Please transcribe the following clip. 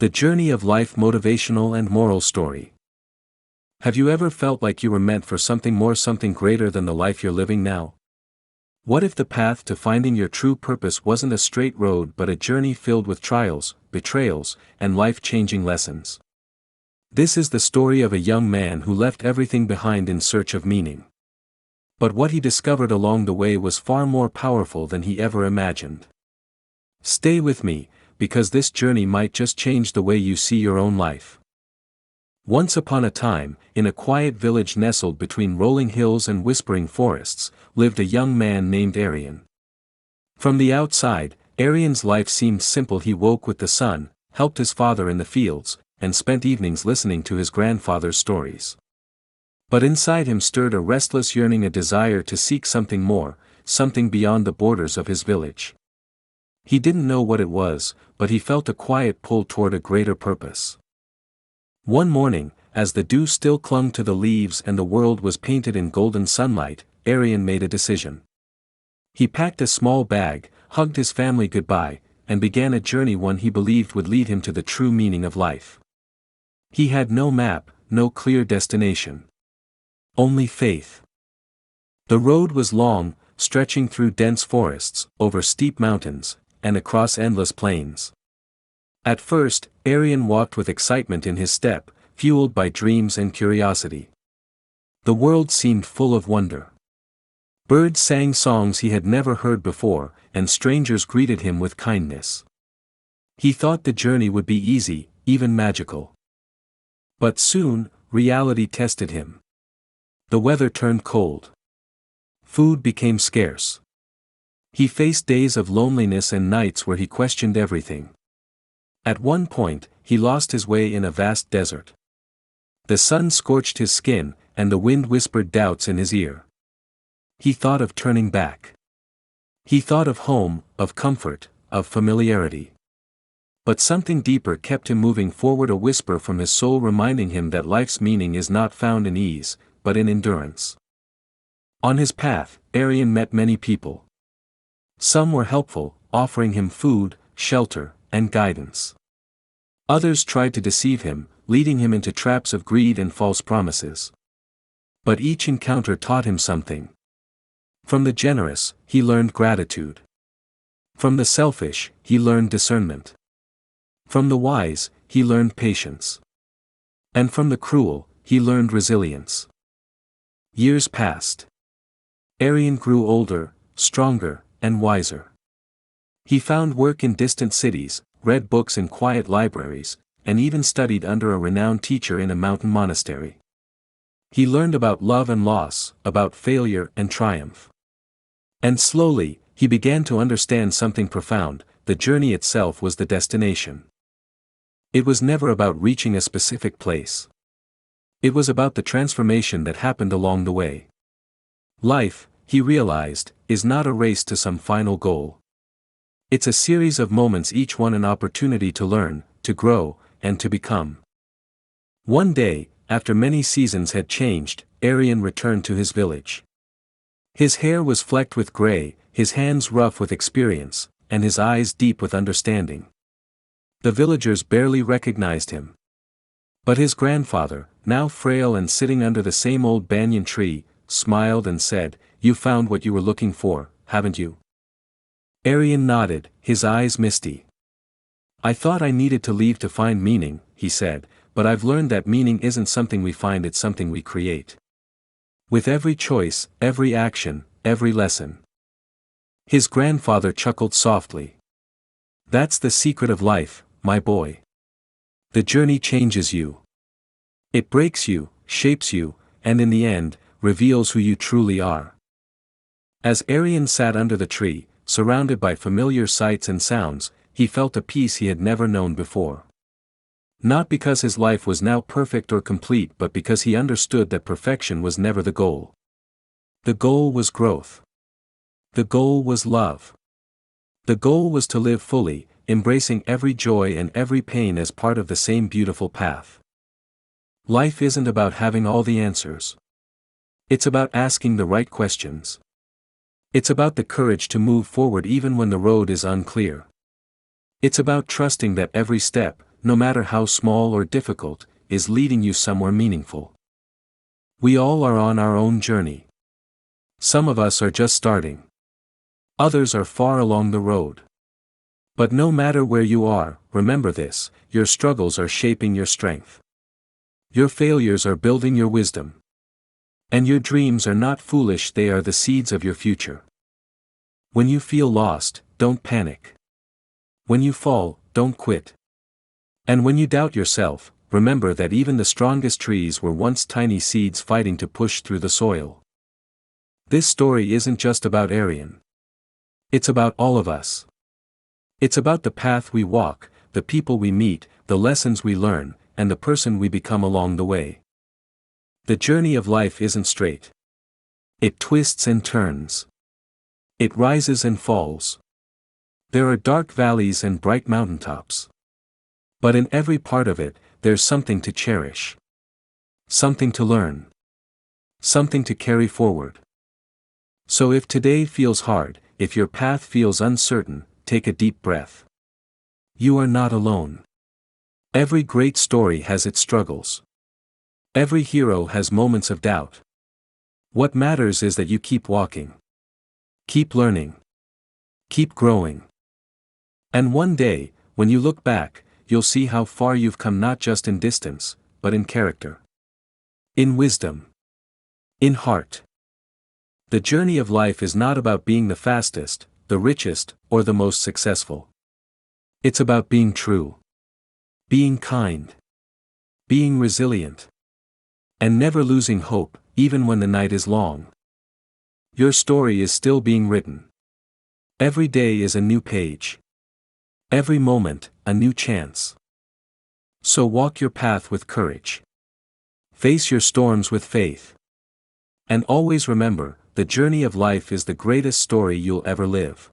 The Journey of Life Motivational and Moral Story. Have you ever felt like you were meant for something more, something greater than the life you're living now? What if the path to finding your true purpose wasn't a straight road but a journey filled with trials, betrayals, and life-changing lessons? This is the story of a young man who left everything behind in search of meaning. But what he discovered along the way was far more powerful than he ever imagined. Stay with me, because this journey might just change the way you see your own life. Once upon a time, in a quiet village nestled between rolling hills and whispering forests, lived a young man named Arian. From the outside, Arian's life seemed simple. He woke with the sun, helped his father in the fields, and spent evenings listening to his grandfather's stories. But inside him stirred a restless yearning, a desire to seek something more, something beyond the borders of his village. He didn't know what it was, but he felt a quiet pull toward a greater purpose. One morning, as the dew still clung to the leaves and the world was painted in golden sunlight, Arian made a decision. He packed a small bag, hugged his family goodbye, and began a journey one he believed would lead him to the true meaning of life. He had no map, no clear destination. Only faith. The road was long, stretching through dense forests, over steep mountains, and across endless plains. At first, Arian walked with excitement in his step, fueled by dreams and curiosity. The world seemed full of wonder. Birds sang songs he had never heard before, and strangers greeted him with kindness. He thought the journey would be easy, even magical. But soon, reality tested him. The weather turned cold. Food became scarce. He faced days of loneliness and nights where he questioned everything. At one point, he lost his way in a vast desert. The sun scorched his skin, and the wind whispered doubts in his ear. He thought of turning back. He thought of home, of comfort, of familiarity. But something deeper kept him moving forward, a whisper from his soul reminding him that life's meaning is not found in ease, but in endurance. On his path, Arian met many people. Some were helpful, offering him food, shelter, and guidance. Others tried to deceive him, leading him into traps of greed and false promises. But each encounter taught him something. From the generous, he learned gratitude. From the selfish, he learned discernment. From the wise, he learned patience. And from the cruel, he learned resilience. Years passed. Arian grew older, stronger, and wiser. He found work in distant cities, read books in quiet libraries, and even studied under a renowned teacher in a mountain monastery. He learned about love and loss, about failure and triumph. And slowly, he began to understand something profound: the journey itself was the destination. It was never about reaching a specific place. It was about the transformation that happened along the way. Life, he realized, is not a race to some final goal. It's a series of moments, each one an opportunity to learn, to grow, and to become. One day, after many seasons had changed, Arian returned to his village. His hair was flecked with gray, his hands rough with experience, and his eyes deep with understanding. The villagers barely recognized him. But his grandfather, now frail and sitting under the same old banyan tree, smiled and said, "You found what you were looking for, haven't you?" Arian nodded, his eyes misty. "I thought I needed to leave to find meaning," he said, "but I've learned that meaning isn't something we find, it's something we create. With every choice, every action, every lesson." His grandfather chuckled softly. "That's the secret of life, my boy. The journey changes you. It breaks you, shapes you, and in the end, reveals who you truly are." As Arian sat under the tree, surrounded by familiar sights and sounds, he felt a peace he had never known before. Not because his life was now perfect or complete, but because he understood that perfection was never the goal. The goal was growth. The goal was love. The goal was to live fully, embracing every joy and every pain as part of the same beautiful path. Life isn't about having all the answers. It's about asking the right questions. It's about the courage to move forward even when the road is unclear. It's about trusting that every step, no matter how small or difficult, is leading you somewhere meaningful. We all are on our own journey. Some of us are just starting. Others are far along the road. But no matter where you are, remember this: your struggles are shaping your strength. Your failures are building your wisdom. And your dreams are not foolish, they are the seeds of your future. When you feel lost, don't panic. When you fall, don't quit. And when you doubt yourself, remember that even the strongest trees were once tiny seeds fighting to push through the soil. This story isn't just about Arian. It's about all of us. It's about the path we walk, the people we meet, the lessons we learn, and the person we become along the way. The journey of life isn't straight. It twists and turns. It rises and falls. There are dark valleys and bright mountaintops. But in every part of it, there's something to cherish. Something to learn. Something to carry forward. So if today feels hard, if your path feels uncertain, take a deep breath. You are not alone. Every great story has its struggles. Every hero has moments of doubt. What matters is that you keep walking. Keep learning. Keep growing. And one day, when you look back, you'll see how far you've come, not just in distance, but in character. In wisdom. In heart. The journey of life is not about being the fastest, the richest, or the most successful. It's about being true. Being kind. Being resilient. And never losing hope, even when the night is long. Your story is still being written. Every day is a new page. Every moment, a new chance. So walk your path with courage. Face your storms with faith. And always remember, the journey of life is the greatest story you'll ever live.